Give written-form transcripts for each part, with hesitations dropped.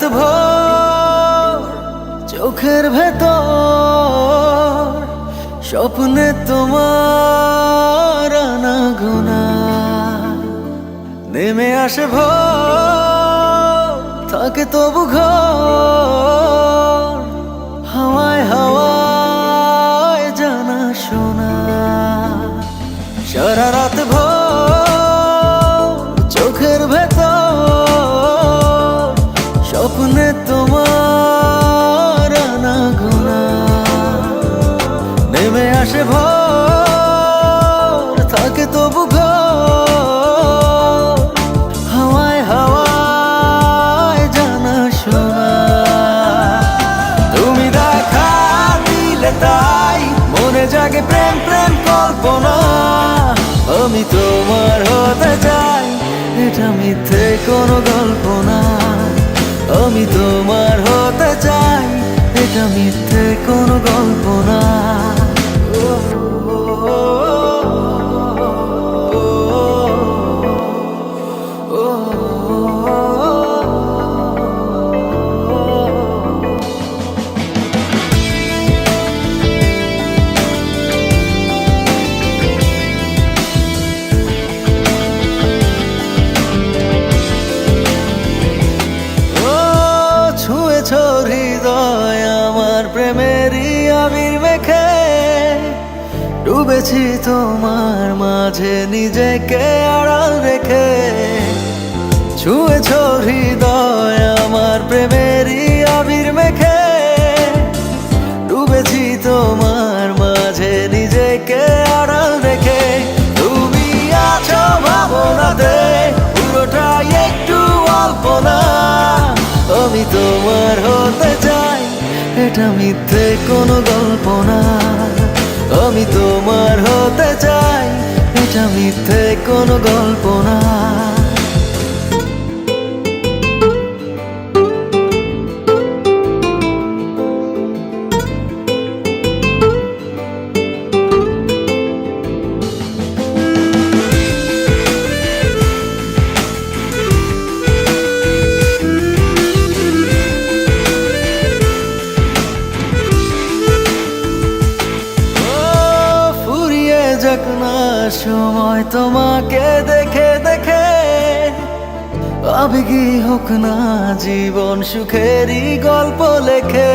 ভোর চোখের ভেতর স্বপ্নে তোমার আনাগোনা নেমে আসে ভোর থাকে তবু ঘর হাওয়ায় হাওয়ায় জানা শোনা সারা রাত ভোর চোখের ভেতর স্বপ্নে তোমার আনাগোনা নেমে আসে ভোর থাকে তবু ঘর হাওয়ায় হাওয়ায় জানা শোনা তুমি দেখা দিলে তাই মনে জাগে প্রেম প্রেম কল্পনা আমি তোমার হতে চাই এটা মিথ্যে কোনো গল্প না আমি তোমার হতে চাই এটা মিথ্যে কোনো গল্প না হৃদয় আমার প্রেমেরই আবির মেখে ডুবেছি তোমার মাঝে নিজেকে আড়াল রেখে ছুঁয়েছ হৃদয় আমার প্রেমেরই আবির মেখে ডুবেছি তোমার মাঝে নিজেকে আড়াল রেখে তুমি আছো ভাবনাতে পুরোটাই একটু অল্প না আমি তোমার হতে চাই এটা মিথ্যে কোনো গল্প না আমি তোমার হতে চাই এটা মিথ্যে কোনো গল্প না যাক না সময় তোমাকে দেখে দেখে আবেগী হোক না জীবন সুখেরই গল্প লেখে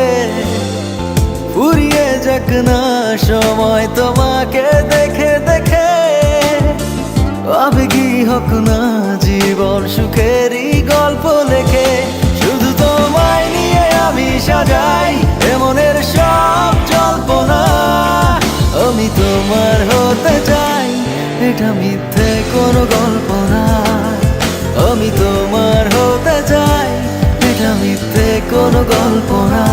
ফুরিয়ে যাক না সময় তোমাকে দেখে দেখে আবেগী হোক না জীবন সুখেরই গল্প লেখে শুধু তোমায় নিয়ে আমি সাজাই এমনের সব জল্পনা আমি তোমার হতে চাই এটা মিথ্যে কোনো গল্প না আমি তোমার হতে চাই এটা মিথ্যে কোনো গল্প না